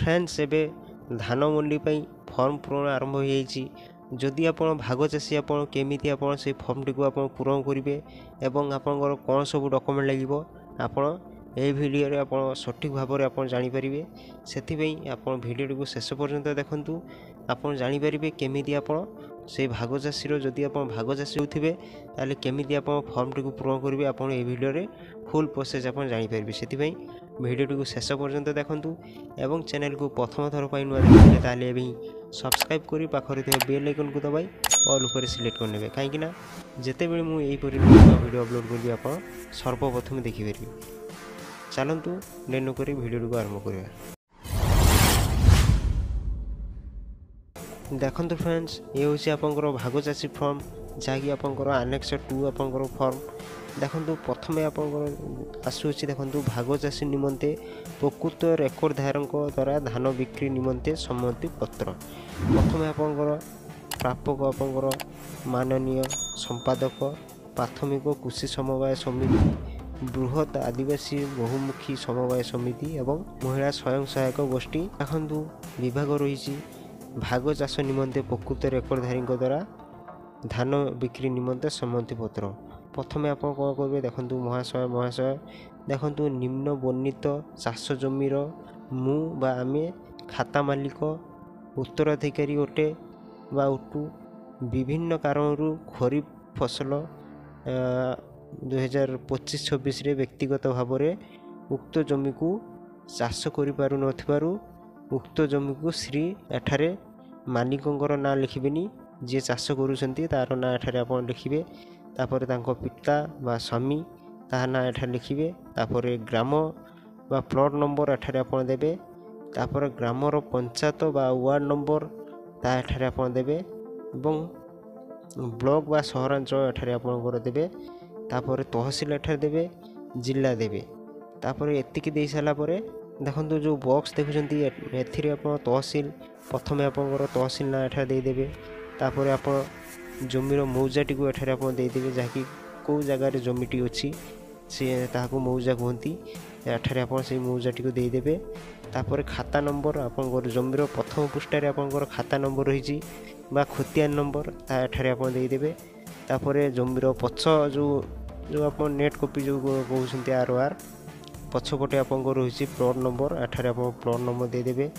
Friends एबे धान मंडी पई फॉर्म पूरण आरंभ हो जाइए। जदि आपण भाग चाषी आपण केमिति आपण से फॉर्म टी को आपण पूरण करेंगे एवं आपंकर कौन सब डॉक्यूमेंट लगे आपण यही वीडियो रे आपण सठिक भाव में आप जानीपारे से आप वीडियो को शेष पर्यंत देखूँ। आपड़ जानीपारे केमिति आपण से भाग चाषीर जदि आप भाग चाषी होते ताले केमिति आप फॉर्म टी को पूरण करेंगे आपड़ ये वीडियो रे फुल प्रोसेस आप जानीपारे से वीडियो को शेष पर्यंत देखूँ। एवं चैनल को प्रथम थर पर नुआ देखते ताले सब्सक्राइब करी पाखरे बेल आइकन को दबाई ऑल ऊपर सिलेक्ट करने कहीं जिते बड़े मुझे वीडियो अपलोड करी आप सर्वप्रथम देखिपारे। चलतु डेनो करी वीडियो को आरंभ करिया। देखो फ्रेंड्स ये हूँ आपंकर भाग चाषी फॉर्म जहाँकि आपंकर आनेक्स 2 आपंकर फॉर्म देखो। प्रथम आपंकर आसूसी देखो भाग चाषी निमंते प्रकृत रेकर्ड धारक द्वारा धान बिक्री निमंते सम्मति पत्र। प्रथम आपंकर प्रापक आपंकर माननीय संपादक प्राथमिक कृषि समवाय समिति बृहत आदिवासी बहुमुखी समवाय समिति एवं महिला स्वयं सहायक गोष्ठी देखु विभाग रही भाग चाष निमंते प्रकृत रेकर्डधारी द्वारा धान बिक्री निमंते सम्मति पत्र। प्रथम आप कौन करेंगे देखो महाशय देखो निम्न वर्णित चाष जमीर मु बा आमे खाता मालिक उत्तराधिकारी अटे बा उटू विभिन्न कारणरू खरीफ फसल 2025-26 व्यक्तिगत भाव में उक्त जमी को चाष करूँ उक्त जमी को श्री एठारे मालिकों ना लिखिबेनी जी चाष करुँच तार ना एठारे आप लिखिबे तापर तांको पिता बा स्वामी ताहा ना एठारे लिखिबे तापर ग्राम बा प्लॉट नंबर एठारे आप देबे तापर ग्रामर पंचायत बा वार्ड नंबर ता एठारे आप देबे एवं ब्लॉक बा सहरांचल एठारे आप देबे तापर तहसील एठारे देबे जिला देबे तापर एतिकी दे सारा परे देखो जो बॉक्स देखुंती एथिरे आप तहसील प्रथम आपंकर तहसील ना एठारे दे देबे तापर आप जमीर मौजाटी को एठारे आप देदेवे जहाँकि कौ जगार जमीटी अच्छी सी ताकू मौजा कहती एठारे आप से मौजाटी को देदेवे तापर खाता नंबर आपंकर जमीर प्रथम पृष्ठार आपंकर खाता नंबर रही बा खतियान नंबर ता एठारे आप देदेवे तापर जमीर पछ जो आप नेट कॉपी जो कहते आर पछपटे आप रही प्लॉट नंबर एठारे आप प्लॉट नंबर देदेवे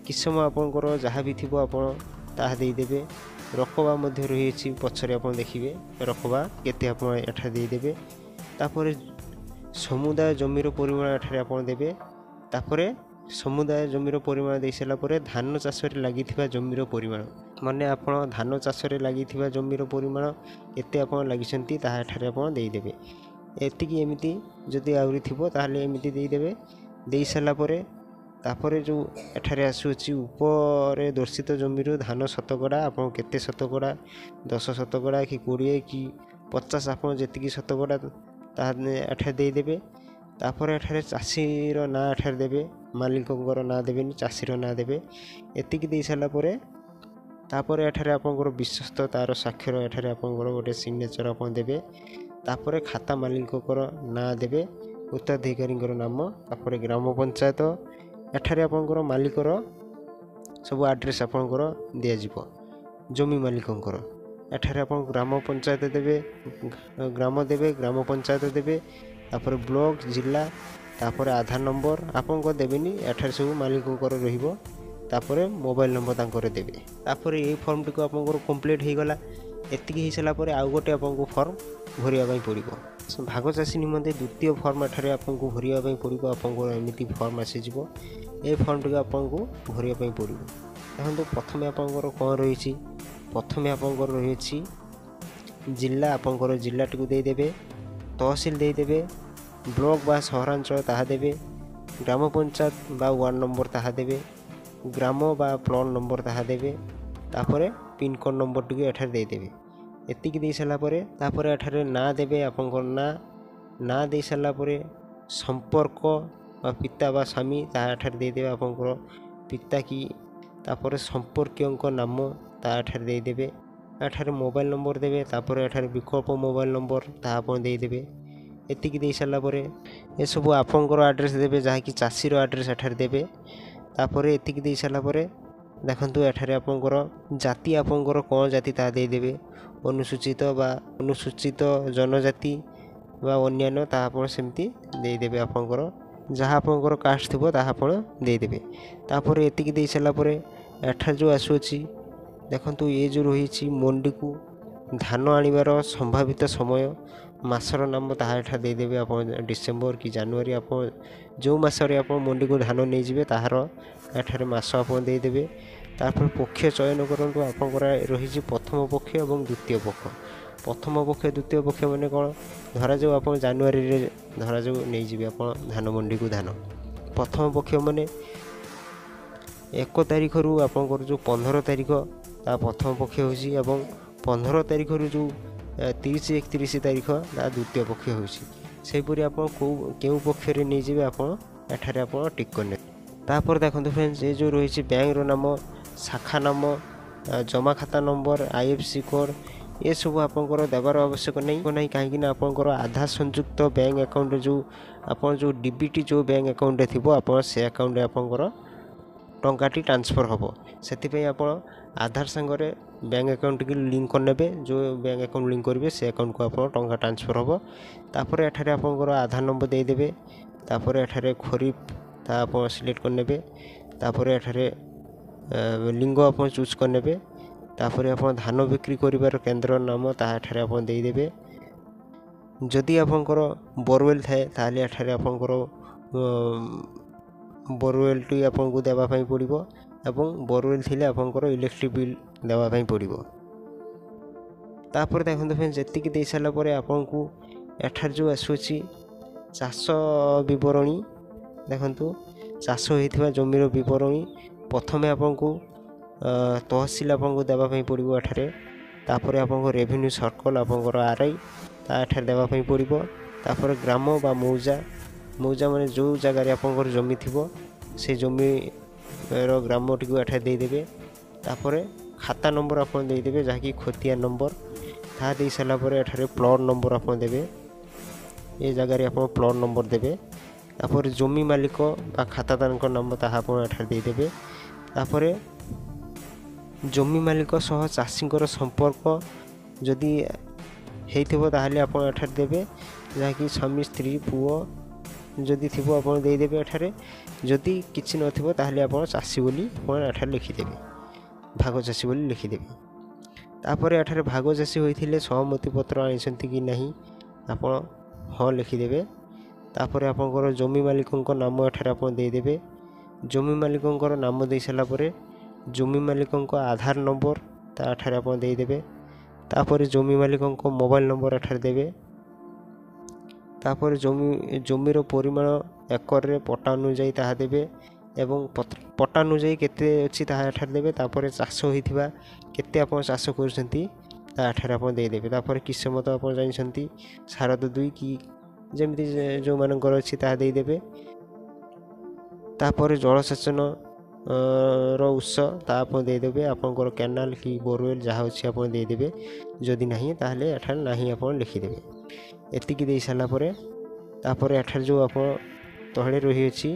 कि समय आपंकर जहाँ भी थी आप देदेवे रकबा मध्य रही पछरे आप देखिए रकबा केते आप एठारे देदेवे तापर समुदाय जमीर परिमाण एठारे आप देबे तापर समुदाय जमीर परिमाण दे सारा पर धान चाष लगी जमीर परिमाण माने आप धान चाष लगी जमीर परिमाण एते आप लगी एठारे आप देदेवे एतिकी एमती जदि आउरी थिबो ताहले एमती देदेवे दे सारा पर तापर जो एठारे आसुची ऊपर दर्शित जमीर धान शतकड़ा आप केते शतकड़ा 10 शतकड़ा कि 20 कि 50 आप जी शतकड़ा एठारे देदेवे तापर एठारे चाषीर ना एठारे देबे मालिकों ना देबेनी चाषीर ना देबे एतिकी दे सारा पर तापर एठारे आपंकर विश्वस्त तार साक्षर एठारे आपंकर गोटे सिग्नेचर आप देबे तापर खाता मालिकों ना देबे उत्तराधिकारी नाम तापर ग्राम पंचायत एठारे आपंकर मालिकर सब आड्रेस आपंकर दिज्व जमी मालिकों एठारे आप ग्राम पंचायत देबे ग्राम पंचायत देबे तापर ब्लॉक जिला तापर आधार नंबर आपंकर देबेनी एठारे सब मालिकों रहिबो तापर मोबाइल नंबर तांकर देबे तापर ये फॉर्म टी को आपंकर कंप्लीट हो गला एतिकी हो सारा पर आउ गोटे आपको फॉर्म भरिया पड़ो भाग चाषी निमंते द्वितीय फॉर्म एठारे आपको भरिया पड़ो आपको एमती फॉर्म आसीज ए फॉर्म टी आपको भरिया पड़ो देखो प्रथम आपंकर कौन रही प्रथम आपंकर रही जिला आपंकर जिलाटी को देदेवे तहसील देदेवे ब्लॉक बा सहरांचल ताहा देबे ग्राम पंचायत बा वार्ड नंबर ताहा देबे ग्राम बा प्लॉट नंबर ताहा देबे तापर पिन कोड नंबर टी एठारे देदेवे एतिकी दे सारा परे तापर एठारे ना देबे आपंकर ना दे सारा परे संपर्क बा पिता बा स्वामी ताहा एठारे देदेवे आपंकर पिता की तापर संपर्कीय नाम ता एठारे देदेवे एठारे मोबाइल नंबर देबे तापर एठारे विकल्प मोबाइल नंबर ता आपन देदेवे एतिकी दे सारा परे ए सब आपंकर एड्रेस देबे जहाँकि चाषीर एड्रेस एठारे देबे तापर एतिक दे सारा पर देखंतु एठारे आपनकर जाति आपनकर कोन जाति ता दे देबे अनुसूचित बा अनुसूचित जनजाति बा अन्यान्य ता आपण सेमती दे देबे आपनकर जहाँ आपनकर कास्ट थिबो ता आपण दे देबे तापर एतिक दे सारा पर एठा जो आसु अछि देखंतु ये जो रही मंडी को धान आनिबार संभावित समय मासर नाम ताहा एठा दे देबे आपण डिसेंबर कि जनवरी आपण जो मासरे आपण मंडी को धान नै जिवे ताहार एठारे मास आपण दे देबे तापर पक्ष चयन करंतु आपनकर रही प्रथम पक्ष और द्वितीय पक्ष प्रथम पक्ष द्वितीय पक्ष माने कोन धरा जो आपण जनवरी रे धरा जो नै जिवे आपण धान मंडी को धान प्रथम पक्ष माने 1 तारिख रु आपनकर जो 15 तारिख ता प्रथम पक्ष होसी एवं 15 तारिख रु जो 30 31 तारिख ता द्वितीय पक्ष होसी सेपरि आपण केउ पक्ष रे नै जिवे आपण एठारे आपण टिक करने तापर देखंतु फ्रेंड्स ये जो रही बैंक रो नाम शाखा नाम जमा खाता नंबर IFSC कोड ये सब आपनकर देवार आवश्यक नहीं कहीं आपनकर आधार संयुक्त बैंक अकाउंट जो आपन जो DBT जो बैंक अकाउंट थिबो आपन से अकाउंट आपनकर टंकाटी ट्रांसफर होबो सेति आपण आधार संगरे बैंक अकाउंट की लिंक करनेबे जो बैंक अकाउंट लिंक करिवे से अकाउंट को आपण टंका ट्रांसफर होबो तापर एठारे आपनकर आधार नंबर दे देबे तापर एठारे खरीफ ता आपण सिलेक्ट करनेबे तापर एठारे लिंग आपण चूज करनेबे तापर आपण धान बिक्री करिवार केंद्र नाम ता एठारे आपण दे देबे जदि आपनकर बोरवेल थाए ताले एठारे आपनकर बोरवेल टी आपन को देबा पई पड़िबो एवं बोरवेल थिले आपनकर इलेक्ट्रिक बिल देबा पई पड़िबो तापर देखंतु फ्रेंड्स जति कि दे साला परे आपन को एठार जो आसुची चाष विवरणी देखंतु चाष होइथिबा जमीर विवरणी प्रथमे आपन को तहसील आपन को देबा पई पड़िबो एठारे तापर आपन को रेवेन्यू सर्कल आपन को RI ता एठार देबा पई पड़िबो तापर ग्राम बा मौजा माने जो जगह रे आपन को जमी थिबो से जमी रो ग्राम टिको एठा दे देबे तापर खाता नंबर आपन दे देबे जाकी खतिया नंबर था दे सला पर एठारे प्लॉट नंबर आपन देबे ए जगह रे आपन प्लॉट नंबर देबे तापर जमी मालिक बा खातादार को नाम ता आपन एठा दे देबे तापर जमी मालिक सह चाषी संपर्क जदि हेइथिबो ताहाले आपन एठा देबे जाकी स्वामी स्त्री पुओ जदि थिबो आपन दे देबे एठारे जदि किछि नथिबो ताहाले आपन चाषी बोली आपन एठारे लिखि देबे भाग चाषी बोली लिखि देबे तापर एठारे भाग चाषी होइथिले सहमति पत्र आनिसंति कि नाही आपन ह लिखि देबे तापर आपनकर जमी मालिकंक नाम एठारे आपन दे देबे जमी मालिकंकर नाम दे सला परे जमी मालिकंक आधार नंबर ता एठारे आपन दे देबे तापर जमी मालिकंक मोबाइल नंबर एठारे देबे तापर जमीर परिमाण एकर रे पट्टा अनुଯାୟୀ ताहा देबे एवं पट्टा अनुଯାୟୀ केते अछि ताहा एठारे देबे तापर चाष होइथिबा केते आपन चाष करसंती ता एठारे आपन दे देबे तापर किस्मत आपन जानिसंती शारद 2 की जेमति जो मानकर अछि ताहा दे देबे तापर जलसेचन रो उत्स ता आपन दे देबे आपनकर कैनाल की बोरवेल जहा अछि आपन दे देबे जदि नाही ताहले एठारे नाही आपन लिखि देबे एतिकी दे साला परे तापर एठार जो आपन तहले रही अछि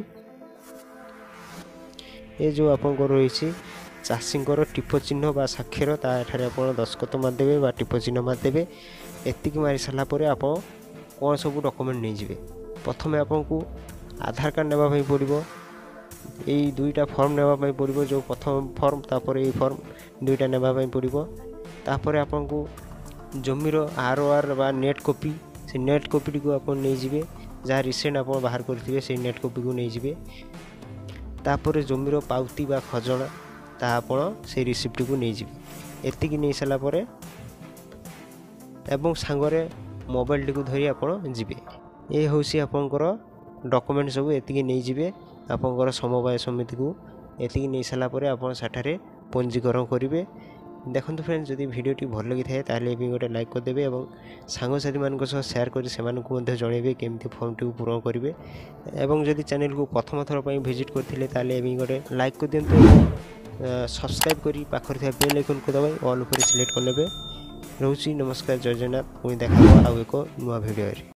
ए जो आपन को रही अछि चाषींकर टिप चिन्ह बा साक्षर ता एठारे आपन दस्खत मार देबे बा टिप चिन्ह मार देबे एतिकी मारी साला परे आपन कोन सब डॉक्यूमेंट नै जिवे प्रथमे आपन को आधार कार्ड नेबा पई पड़िबो एई दुईटा फॉर्म नेबा पई पड़िबो जो प्रथम फॉर्म तापर एई फॉर्म दुईटा नेबा पई पड़िबो तापर आपन को जमीर ROR बा नेट कॉपी से नेट कॉपी को आपन नै जिवे जहाँ रिसेंट आप बाहर करथिबे से नेट कॉपी को नहीं जिवे तापर जमीर पाउती बा खजना ता आपन से रिसिप्ट को नहीं जिवे एतिकी नहीं सला परे एवं सांगरे मोबाइल को धरी आपन जिवे ए होसी आपनकर डॉक्यूमेंट सब एतिकी नहीं जिवे आपनकर समवाय समिति को एतिकी नहीं सला परे आपन साठारे पंजीकरण करिवे देखो फ्रेंड्स जदि वीडियोटी भल लगी थाए ताले भी गोटे लाइक करदेवे और सांगसाथी मान शेयर कर जनइबे केमती फॉर्म टी पूरण करेंगे और जदि चैनल को प्रथम थर पर विजिट करते ताले गोटे लाइक कर दिंतु सब्सक्राइब कर पाखर बेल आइकन को दबाई ऑल उपर सिलेक्ट करने रोची नमस्कार जय जगन्नाथ पुणी देखा आउ एक नुआ वीडियो।